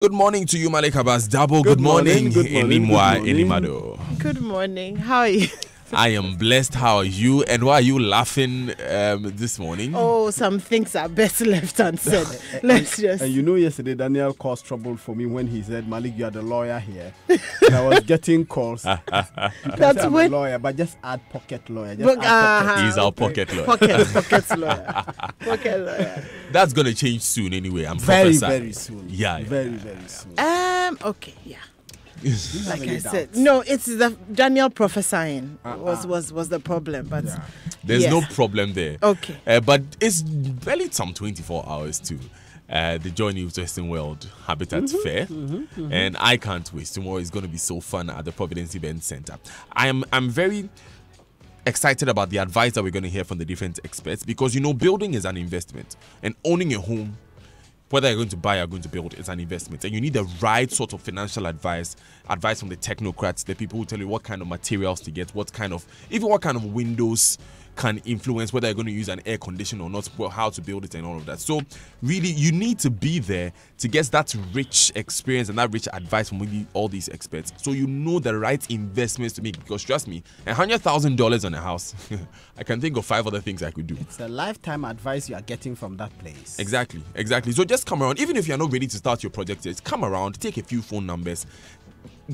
Good morning to you, Malik Abbas Dabo. Good morning, Inimwa Inimado. Good morning. How are you? I am blessed. How are you? And why are you laughing this morning? Oh, some things are best left unsaid. Let's just. And you know, yesterday Daniel caused trouble for me when he said, "Malik, you are the lawyer here." And I was getting calls. That's I'm a lawyer, but just add pocket lawyer. He's our pocket lawyer. Pocket lawyer. Pocket lawyer. That's gonna change soon, anyway. I'm very prophesying. soon. Yeah. Very soon. Okay. Yeah. Like I said, no, it's the Daniel prophesying was the problem, but there's no problem there. Okay, but it's barely some 24 hours to the Joy News Western World Habitat Fair, and I can't wait. Tomorrow is going to be so fun at the Providence Event Center. I'm very excited about the advice that we're going to hear from the different experts, because building is an investment, and owning a home, whether you're going to buy or going to build, it's an investment. And you need the right sort of financial advice from the technocrats, the people who tell you what kind of materials to get, what kind of windows can influence whether you're going to use an air conditioner or not, how to build it and all of that. So really, you need to be there to get that rich experience and that rich advice from all these experts, so you know the right investments to make. Because trust me, $100,000 on a house, I can think of 5 other things I could do. It's a lifetime advice you are getting from that place. Exactly. So just come around. Even if you're not ready to start your project, just come around, take a few phone numbers,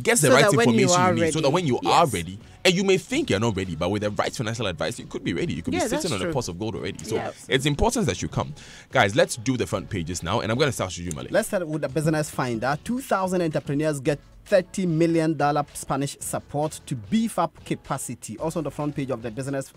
get the right information you need, so that when you are ready, and you may think you're not ready, but with the right financial advice, you could be ready. You could be sitting on a pot of gold already. So it's important that you come. Guys, let's do the front pages now, and I'm going to start with you, Malik. Let's start with the Business Finder. 2,000 entrepreneurs get $30 million Spanish support to beef up capacity. Also on the front page of the Business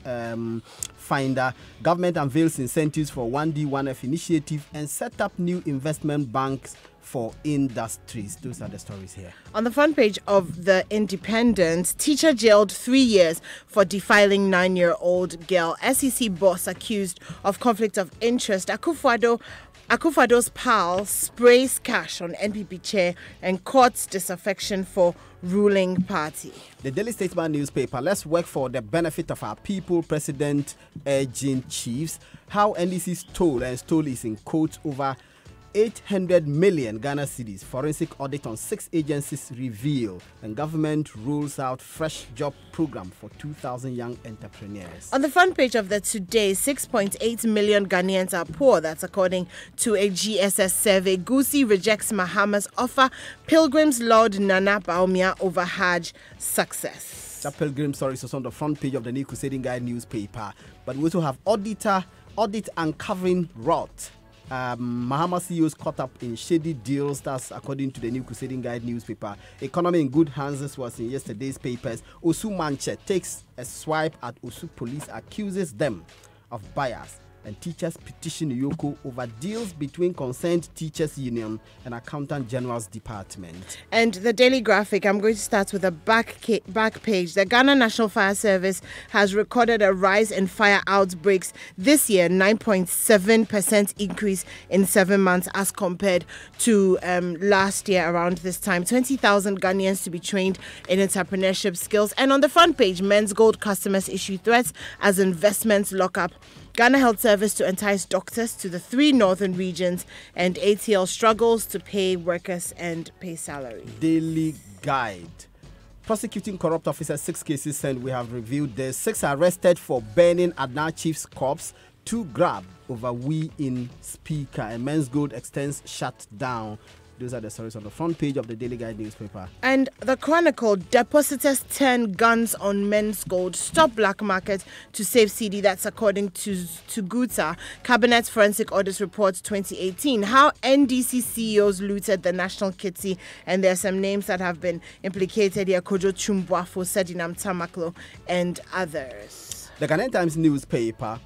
Finder, government unveils incentives for 1D1F initiative and set up new investment banks for industries. Those are the stories here. On the front page of The Independent, teacher jailed 3 years for defiling 9-year-old girl. SEC boss accused of conflict of interest. Akufo-Addo's pal sprays cash on NPP chair and courts disaffection for ruling party. The Daily Statesman newspaper, let's work for the benefit of our people, President urging chiefs. How NDC's toll is in quotes over 800 million Ghana cedis. Forensic audit on 6 agencies reveal, and government rolls out fresh job program for 2,000 young entrepreneurs. On the front page of the Today, 6.8 million Ghanaians are poor. That's according to a GSS survey. Gusi rejects Mahama's offer. Pilgrims laud Nana Bawumia over Hajj success. The pilgrim story is on the front page of the New Crusading Guide newspaper. But we also have audit uncovering rot. Mahama CEOs caught up in shady deals. That's according to the New Crusading Guide newspaper. Economy in good hands. This was in yesterday's papers. Osu Manche takes a swipe at Osu police, accuses them of bias, and teachers petition Yoko over deals between concerned teachers union and Accountant General's department. And the Daily Graphic, I'm going to start with the back page. The Ghana National Fire Service has recorded a rise in fire outbreaks this year, 9.7% increase in 7 months as compared to last year around this time. 20,000 Ghanaians to be trained in entrepreneurship skills. And on the front page, Men's Gold customers issue threats as investments lock up. Ghana Health Service to entice doctors to the 3 northern regions, and ATL struggles to pay workers and pay salary. Daily Guide. Prosecuting corrupt officers, 6 cases, and we have reviewed the 6 arrested for burning Adnan Chief's corpse, 2 grabbed over we in speaker, and Men's Gold extends shutdown. Those are the stories on the front page of the Daily Guide newspaper. And the Chronicle, depositors turn guns on Men's Gold, stop black market to save CD. That's according to Guta. Cabinet Forensic Audit Report 2018. How NDC CEOs looted the national kitty. And there are some names that have been implicated here. Kojo Chumbuafo, Sedinam Tamaklo, and others. The Ghanaian Times newspaper.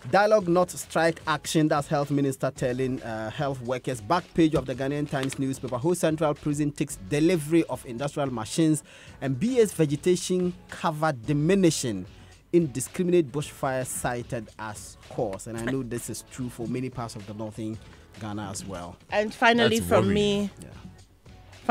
Dialogue not strike action. That's Health Minister telling health workers. Back page of the Ghanaian Times newspaper. Whole Central Prison takes delivery of industrial machines, and BA's vegetation cover diminishing. Indiscriminate bushfire cited as cause. And I know this is true for many parts of the northern Ghana as well. And finally,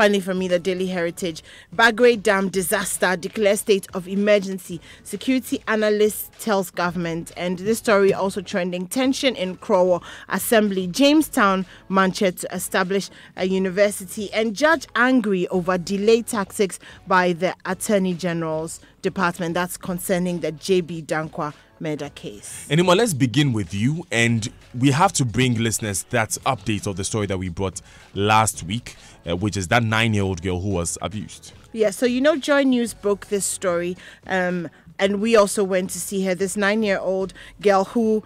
Finally, from me, the Daily Heritage. Bagre Dam disaster declares state of emergency. Security analyst tells government. And this story also trending. Tension in Krowo Assembly. Jamestown Manchester to establish a university. And judge angry over delay tactics by the Attorney General's Department. That's concerning the JB Dankwa murder case. Anymore, let's begin with you, and we have to bring listeners that update of the story that we brought last week, which is that 9-year-old girl who was abused. Yeah, so Joy News broke this story, and we also went to see her. This 9-year-old girl who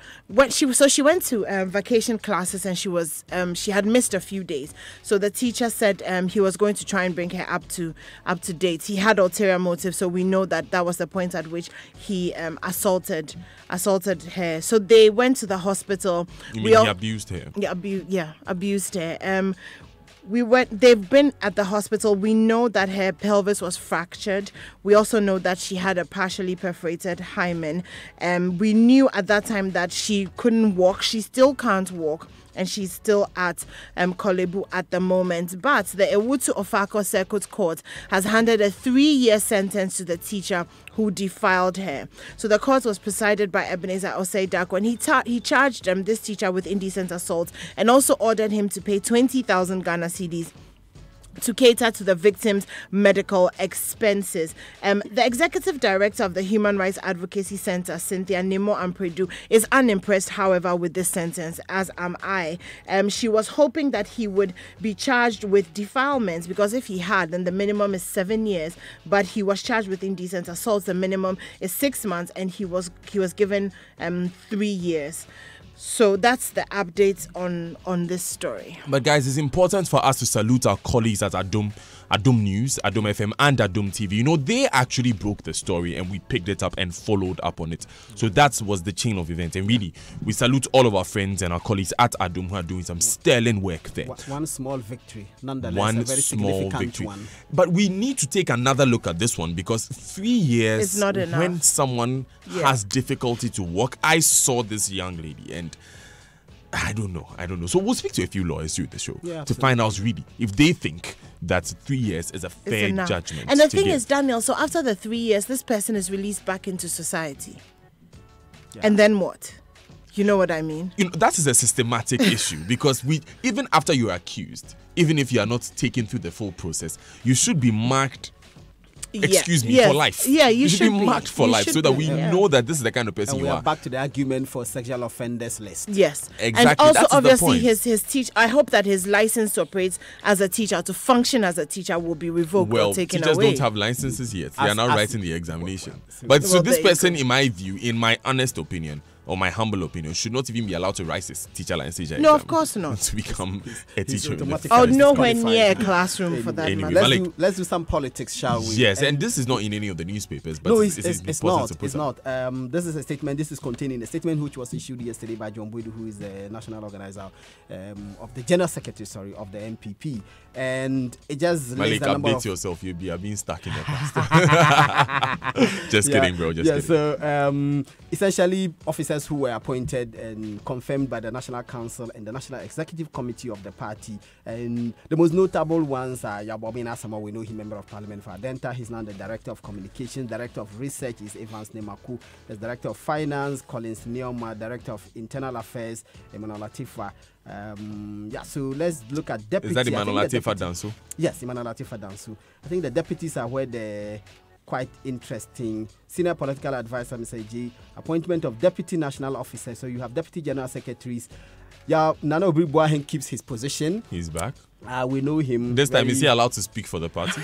she went to vacation classes, and she had missed a few days. So the teacher said he was going to try and bring her up to date. He had ulterior motive, so we know that was the point at which he assaulted her. So they went to the hospital. He abused her? Yeah, abused her. They've been at the hospital. We know that her pelvis was fractured. We also know that she had a partially perforated hymen. We knew at that time that she couldn't walk. She still can't walk, and she's still at Korle Bu at the moment. But the Ewutu Ofako Circuit Court has handed a 3-year sentence to the teacher who defiled her. So the court was presided by Ebenezer Osei Darko, and he charged this teacher with indecent assault and also ordered him to pay 20,000 Ghana cedis to cater to the victim's medical expenses. The executive director of the Human Rights Advocacy Center, Cynthia Nemo Ampredu, is unimpressed, however, with this sentence, as am I. She was hoping that he would be charged with defilement, because if he had, then the minimum is 7 years. But he was charged with indecent assault. The minimum is 6 months, and he was given 3 years. So that's the updates on this story. But guys, it's important for us to salute our colleagues at Adom News, Adom FM, and Adom TV. They actually broke the story, and we picked it up and followed up on it. So that was the chain of events. And really, we salute all of our friends and our colleagues at Adom who are doing some sterling work there. One small victory, nonetheless, a very significant one. But we need to take another look at this one, because 3 years is not enough. When someone has difficulty to walk. I saw this young lady, and I don't know. So we'll speak to a few lawyers through the show to find out really if they think that 3 years is a fair judgment. And the thing is, Daniel, so after the 3 years, this person is released back into society. Yeah. And then what? You know what I mean? That is a systematic issue, because even after you're accused, even if you are not taken through the full process, you should be marked. For life. Yeah, you should be marked for life, so that we know that this is the kind of person and you are. Back to the argument for sexual offenders list. Yes, exactly. And also, that's obviously, his teach. I hope that his license to operate as a teacher, to function as a teacher, will be revoked or taken away. Teachers don't have licenses yet. They are now writing the examination. But so this person, in my view, in my honest opinion, or my humble opinion, should not even be allowed to write his teacher license exam. No, of course not. To become a teacher. Or nowhere near a classroom for that matter. Let's do some politics, shall we? Yes, and this is not in any of the newspapers, but no, it's not. It's not. This is a statement. This is contained in a statement which was issued yesterday by John Boydu, who is the national organizer of the general secretary, of the NPP. And it just Malik, update yourself. You'll be being stuck in the past. Just kidding, bro. Just kidding. So essentially, officers who were appointed and confirmed by the National Council and the National Executive Committee of the party. And the most notable ones are Yabomin Asama. We know him, Member of Parliament for Adenta. He's now the Director of Communications. Director of Research is Evans Nemaku. There's Director of Finance, Collins Neoma. Director of Internal Affairs, Emmanuel Latifa. So let's look at deputies. Is that Emmanuel Latifa Danso? Yes, Emmanuel Latifa Danso. I think the deputies are where the quite interesting. Senior Political Advisor, Mr. J. Appointment of Deputy National Officers. So you have Deputy General Secretaries. Yeah, Nana Obribuahen keeps his position. He's back. We know him. This time, is he allowed to speak for the party?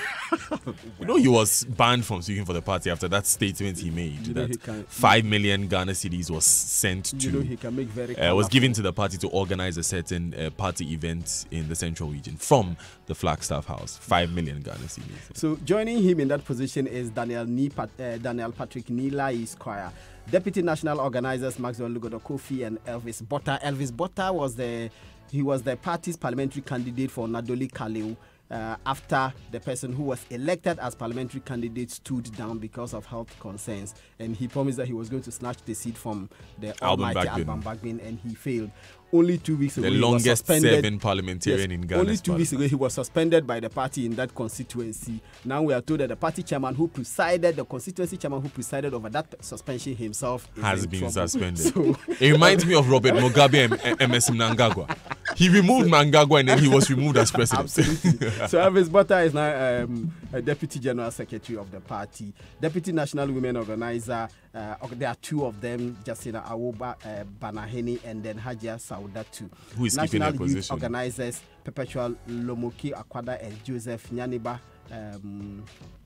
He was banned from speaking for the party after that statement he made that 5 million Ghana cedis was sent to. He can make very was given to the party to organize a certain party event in the central region from the Flagstaff House. 5 million Ghana cedis. So joining him in that position is Daniel Patrick Nila Esquire. Deputy National Organizers Maxwell Lugodo Kofi and Elvis Botta. Elvis Botta was the party's parliamentary candidate for Nadoli Kaleu. after the person who was elected as parliamentary candidate stood down because of health concerns, and he promised that he was going to snatch the seat from the almighty Alban Bagbin, and he failed. Only 2 weeks ago, the longest serving parliamentarian in Ghana. Only 2 weeks ago, he was suspended by the party in that constituency. Now we are told that the party chairman who presided, the constituency chairman who presided over that suspension himself has been suspended. So it reminds me of Robert Mugabe and MS Mnangagwa. He removed Mnangagwa and then he was removed as president. Absolutely. So Elvis Bota is now a deputy general secretary of the party, deputy national women organizer. There are 2 of them, Justina Awoba Banaheni and then Hajia Saudatu. Who is keeping their position? Youth organizers Perpetual Lomoki Akwada and Joseph Nyaniba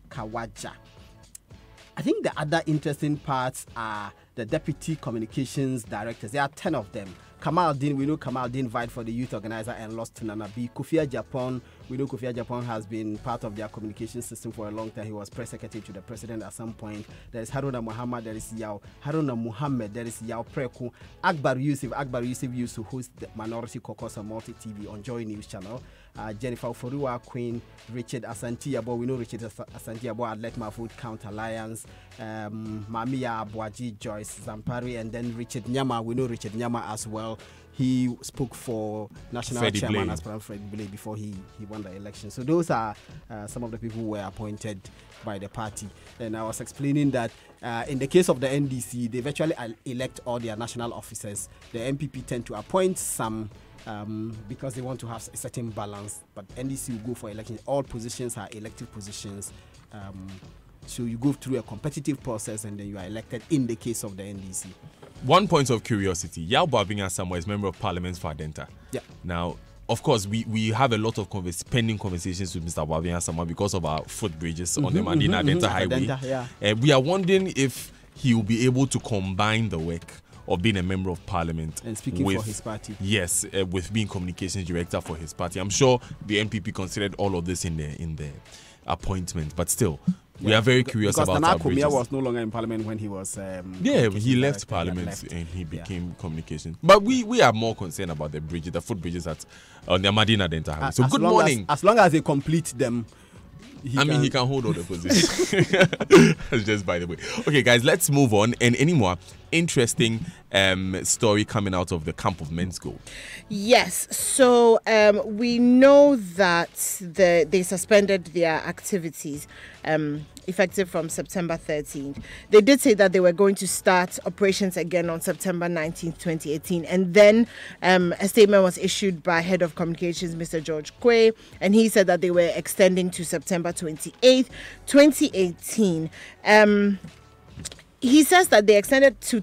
Kawaja. I think the other interesting parts are the deputy communications directors. There are 10 of them. Kamaldeen, we know Kamaldeen vied for the youth organizer and lost to Nana B. Kofi Japan, we know Kofi Japan has been part of their communication system for a long time. He was press secretary to the president at some point. There is Haruna Muhammad, there is Haruna Muhammad, there is Yao Preku. Akbar Yusuf used to host the Minority Caucus on Multi TV on Joy News Channel. Jennifer Forua, Queen, Richard Asantiyabo, we know Richard Asantiyabo at Let Mahfoud Count Alliance, Mamia Abuaji, Joyce Zampari, and then Richard Nyama, we know Richard Nyama as well. He spoke for national Freddie chairman Blay. as per Fred Blay before he won the election. So those are some of the people who were appointed by the party. And I was explaining that in the case of the NDC, they virtually elect all their national officers. The MPP tend to appoint some because they want to have a certain balance. But NDC will go for election. All positions are elective positions. So you go through a competitive process and then you are elected in the case of the NDC. One point of curiosity, Yao Boabinga Samoa is member of parliament for Adenta. Yeah. Now, of course, we have a lot of pending conversations with Mr. Boabinga Samoa because of our footbridges on the Madina Adenta Highway. Adenta, yeah. We are wondering if he will be able to combine the work of being a member of parliament and speaking for his party. Yes, with being communications director for his party. I'm sure the NPP considered all of this in the appointment, but still. We are very curious about our bridges. Because was no longer in parliament when he was... he left parliament and he became communications. But we are more concerned about the bridges, the footbridges that on the Madina Adenta Highway. So good morning. As long as they complete them, he can hold all the positions. That's just by the way. Okay, guys, let's move on. And any more interesting story coming out of the camp of Men's Gold? Yes. So we know that they suspended their activities effective from September 13th. They did say that they were going to start operations again on September 19th, 2018. And then a statement was issued by Head of Communications, Mr. George Quay, and he said that they were extending to September 28th, 2018. He says that they extended to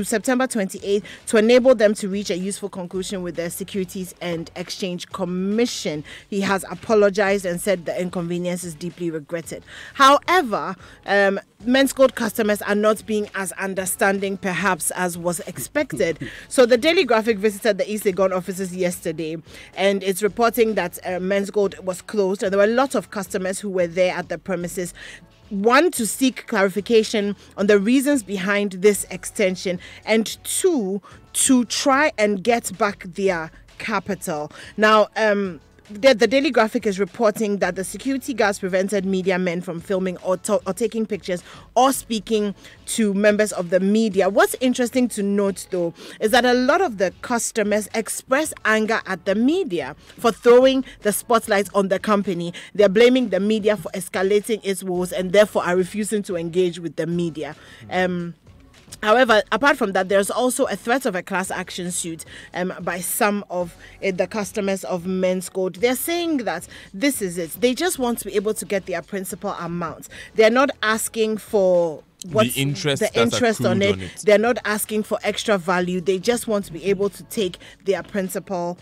September 28th to enable them to reach a useful conclusion with the Securities and Exchange Commission. He has apologized and said the inconvenience is deeply regretted. However, Men's Gold customers are not being as understanding perhaps as was expected. So the Daily Graphic visited the East Legon offices yesterday, and it's reporting that Men's Gold was closed, and there were a lot of customers who were there at the premises. One, to seek clarification on the reasons behind this extension, and 2, to try and get back their capital. Now, the Daily Graphic is reporting that the security guards prevented media men from filming or taking pictures or speaking to members of the media. What's interesting to note, though, is that a lot of the customers express anger at the media for throwing the spotlight on the company. They're blaming the media for escalating its woes and therefore are refusing to engage with the media. However, apart from that, there's also a threat of a class action suit by some of the customers of Men's Gold. They're saying that this is it. They just want to be able to get their principal amount. They're not asking for the interest on it. They're not asking for extra value. They just want to be able to take their principal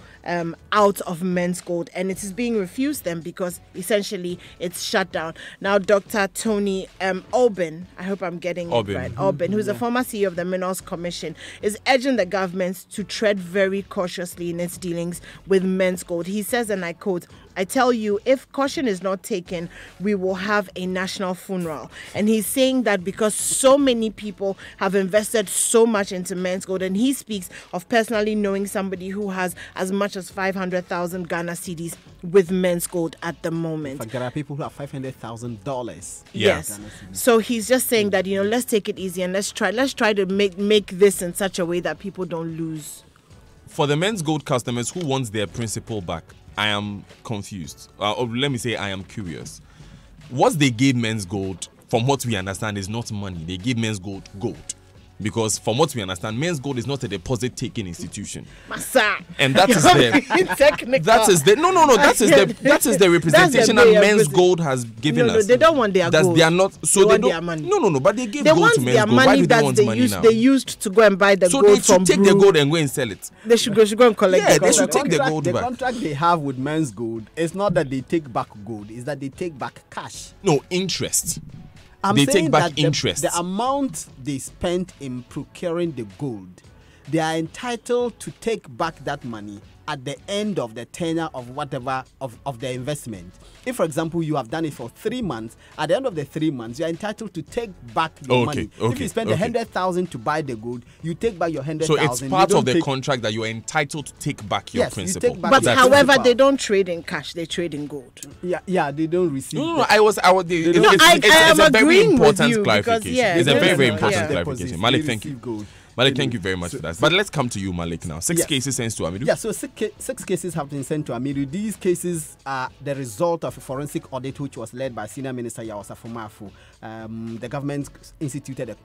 out of Men's Gold, and it is being refused them because essentially it's shut down. Now, Dr. Tony Albin, I hope I'm getting it right, Albin, who's a former CEO of the Minerals Commission, is urging the government to tread very cautiously in its dealings with Men's Gold. He says, and I quote, I tell you, if caution is not taken, we will have a national funeral. And he's saying that because so many people have invested so much into Men's Gold, and he speaks of personally knowing somebody who has as much as 500,000 Ghana cedis with Men's Gold at the moment. But there are people who have $500,000. Yes. So he's just saying that, let's take it easy and let's try to make this in such a way that people don't lose. For the Men's Gold customers who wants their principal back, I am confused. Or let me say I am curious. What they gave Men's Gold, from what we understand, is not money. They give Men's Gold gold. Because from what we understand, Men's Gold is not a deposit-taking institution. Massa. And that is the representation that Men's Gold has given us. No, they don't want their gold. They are not. So they want their money. No, but they gave gold to Men's Gold. Why do they want money now? They used to go and buy the gold from So they should take the gold and go and sell it. They should go and collect the gold. They should take the gold back. The contract they have with Men's Gold is not that they take back gold, it's that they take back cash. No, interest. They take back interest. The amount they spent in procuring the gold, they are entitled to take back that money at the end of the tenure of whatever of the investment. If, for example, you have done it for 3 months, at the end of the 3 months, you are entitled to take back your money. If you spend 100,000 to buy the gold, you take back your 100,000. So it's part of the contract that you are entitled to take back your principal. But however, they don't trade in cash; they trade in gold. Yeah, they don't receive. No, it's a very important clarification. It's a very important clarification. Malik, thank you. Malik, thank you very much for that. But let's come to you, Malik, now. 6 cases sent to Amidu. Yeah, so 6 cases have been sent to Amidu. These cases are the result of a forensic audit which was led by Senior Minister Yaw Sarfo-Maafo. The government instituted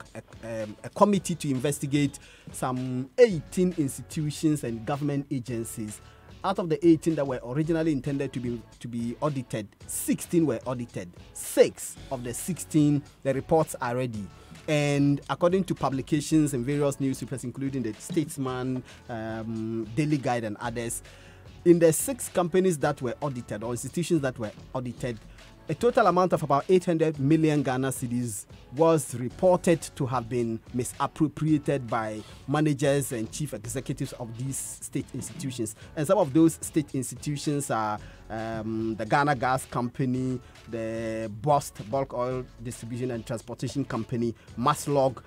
a committee to investigate some 18 institutions and government agencies. Out of the 18 that were originally intended to be audited, 16 were audited. 6 of the 16, the reports are ready. And according to publications and various newspapers, including the Statesman, Daily Guide, and others, in the 6 companies that were audited or institutions that were audited, a total amount of about 800 million Ghana cedis was reported to have been misappropriated by managers and chief executives of these state institutions. And some of those state institutions are the Ghana Gas Company, the BOST, Bulk Oil Distribution and Transportation Company, Maslog.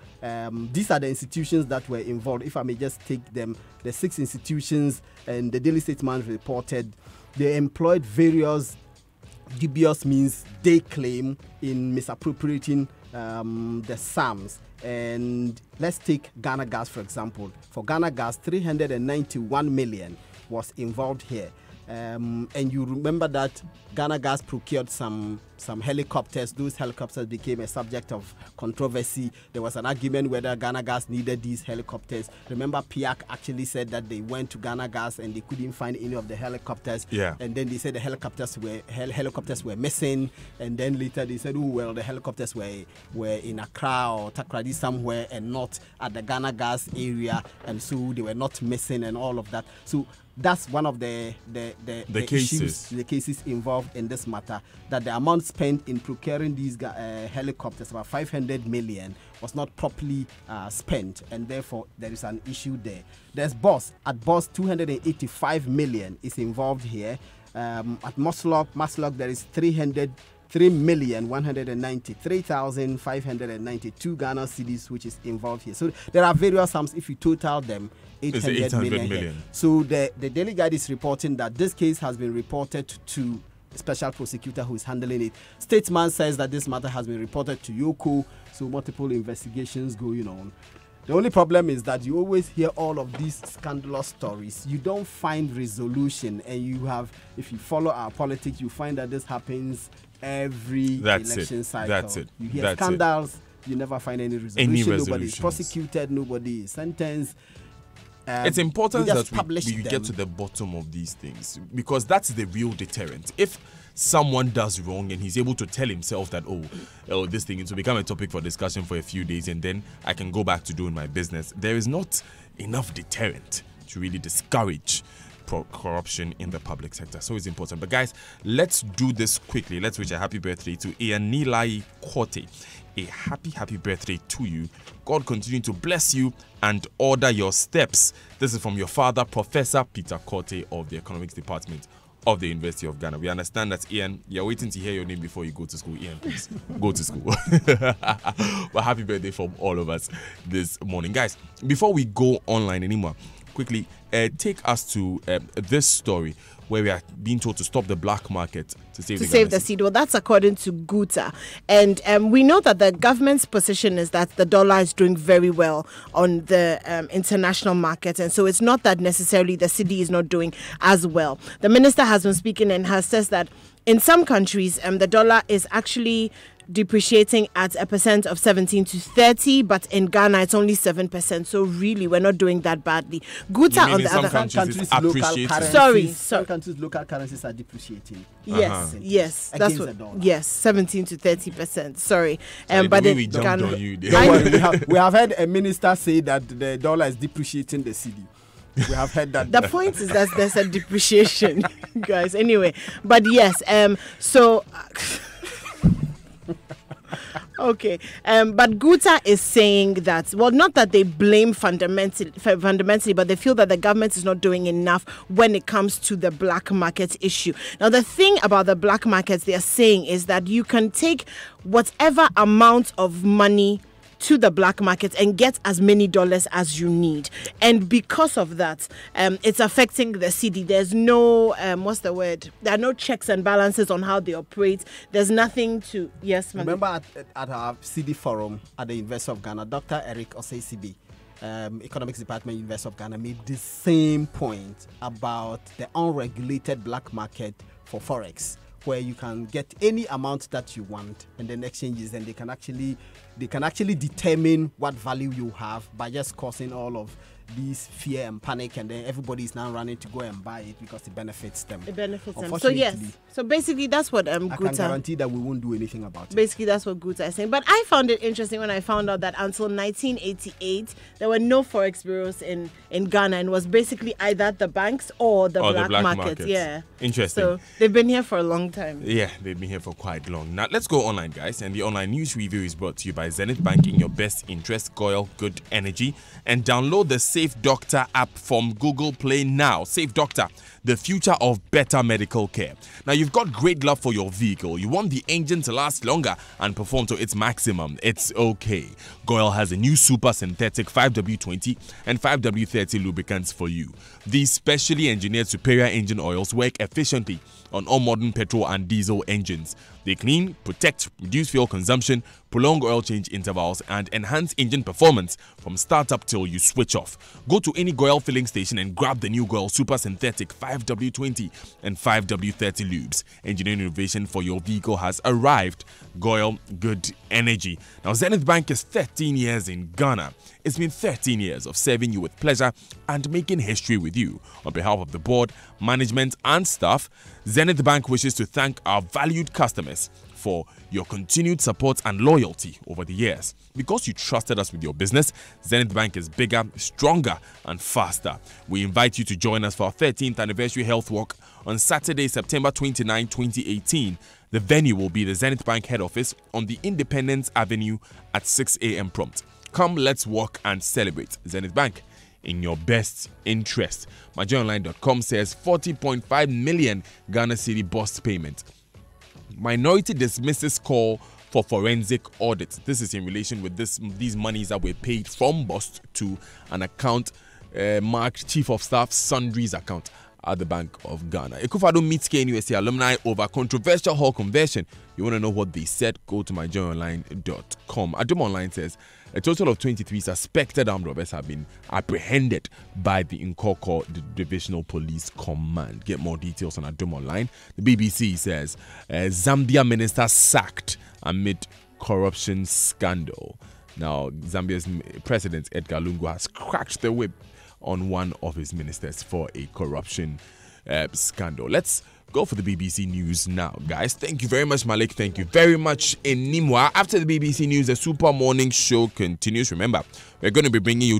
These are the institutions that were involved. If I may just take them, the 6 institutions, and the Daily Statesman reported they employed various dubious means they claim in misappropriating the sums. And let's take Ghana Gas, for example. For Ghana Gas, 391 million was involved here. And you remember that Ghana Gas procured some helicopters. Those helicopters became a subject of controversy. There was an argument whether Ghana Gas needed these helicopters. Remember, PIAC actually said that they went to Ghana Gas and they couldn't find any of the helicopters. Yeah. And then they said the helicopters were missing. And then later they said, oh well, the helicopters were in Accra or Takoradi somewhere and not at the Ghana Gas area, and so they were not missing and all of that. So that's one of the cases involved in this matter, that the amount spent in procuring these helicopters, about 500 million, was not properly spent, and therefore there is an issue there. There's BOSS. At BOSS, 285 million is involved here. At Maslog, there is 3,193,592 Ghana cedis, which is involved here. So there are various sums. If you total them, 800 million. So the Daily Guide is reporting that this case has been reported to a special prosecutor who is handling it. Statesman says that this matter has been reported to Yoko, so multiple investigations going on. The only problem is that you always hear all of these scandalous stories. You don't find resolution, and if you follow our politics, you find that this happens every election cycle. That's it. You hear scandals, you never find any resolution. Nobody is prosecuted, nobody is sentenced. It's important that we get to the bottom of these things, because that's the real deterrent. If someone does wrong and he's able to tell himself that, oh, this thing is to become a topic for discussion for a few days and then I can go back to doing my business, there is not enough deterrent to really discourage corruption in the public sector. So it's important. But guys, let's do this quickly. Let's wish a happy birthday to Ianilai Korte. A happy birthday to you. God continue to bless you and order your steps. This is from your father, Professor Peter Korte of the Economics Department of the University of Ghana. We understand that, Ian, you're waiting to hear your name before you go to school. Ian, please go to school. But happy birthday from all of us this morning. Guys, before we go online anymore, quickly take us to this story where we are being told to stop the black market to save the cedi. Well, that's according to Guta. And we know that the government's position is that the dollar is doing very well on the international market. And so it's not that necessarily the cedi is not doing as well. The minister has been speaking and has said that in some countries, the dollar is actually depreciating at a percent of 17 to 30, but in Ghana it's only 7%. So really, we're not doing that badly. Guta on the other hand, some countries' local currencies are depreciating. Yes, that's what. Yes, 17 to 30%. Sorry, but we jumped on you. We have heard a minister say that the dollar is depreciating the cedi. We have heard that. The point is that there's a depreciation, guys. Anyway, but yes, so. Okay, but Guta is saying that, well, not that they blame fundamentally, but they feel that the government is not doing enough when it comes to the black market issue. Now, the thing about the black markets, they are saying, is that you can take whatever amount of money to the black market and get as many dollars as you need. And because of that, it's affecting the cedi. There's no, what's the word? There are no checks and balances on how they operate. There's nothing to, yes, ma'am. Remember at our cedi forum at the University of Ghana, Dr. Eric Osei-Sibi, Economics Department, University of Ghana, made the same point about the unregulated black market for Forex, where you can get any amount that you want and then exchanges, and they can actually determine what value you have by just causing all of these fear and panic, and then everybody is now running to go and buy it because it benefits them. So yes. So basically that's what Guta... I can guarantee that we won't do anything about it. Basically that's what Guta is saying. But I found it interesting when I found out that until 1988 there were no forex bureaus in Ghana, and was basically either the banks or the black market. Yeah. Interesting. So they've been here for a long time. Yeah, they've been here for quite long. Now let's go online, guys, and the online news review is brought to you by Zenith Bank, in your best interest, GOIL Good Energy, and download the Safe Doctor app from Google Play now. Safe Doctor, the future of better medical care. Now, you've got great love for your vehicle. You want the engine to last longer and perform to its maximum. It's okay. GOIL has a new super synthetic 5W20 and 5W30 lubricants for you. These specially engineered superior engine oils work efficiently on all modern petrol and diesel engines. They clean, protect, reduce fuel consumption, prolong oil change intervals, and enhance engine performance from startup till you switch off. Go to any GOIL filling station and grab the new GOIL Super Synthetic 5W20 and 5W30 lubes. Engineering innovation for your vehicle has arrived. GOIL Good Energy. Now, Zenith Bank is 13 years in Ghana. It's been 13 years of serving you with pleasure and making history with you. On behalf of the board, management, and staff, Zenith Bank wishes to thank our valued customers for your continued support and loyalty over the years. Because you trusted us with your business, Zenith Bank is bigger, stronger, and faster. We invite you to join us for our 13th anniversary health walk on Saturday, September 29, 2018. The venue will be the Zenith Bank head office on the Independence Avenue at 6 a.m. prompt. Come, let's walk and celebrate. Zenith Bank, in your best interest. MyJoyOnline.com says 40.5 million Ghana cedi bust payment. Minority dismisses call for forensic audit. This is in relation with these monies that were paid from bust to an account marked Chief of Staff Sundry's account at the Bank of Ghana. Akufo-Addo meets KNUST alumni over controversial hall conversion. You want to know what they said? Go to myjoyonline.com. Adom Online says a total of 23 suspected armed robbers have been apprehended by the Nkoko Divisional Police Command. Get more details on Adom Online. The BBC says Zambia minister sacked amid corruption scandal. Now, Zambia's President Edgar Lungu has cracked the whip on one of his ministers for a corruption scandal. Let's go for the BBC News now, guys. Thank you very much, Malik. Thank you very much, Inimwa. After the BBC News, the Super Morning Show continues. Remember, we're going to be bringing you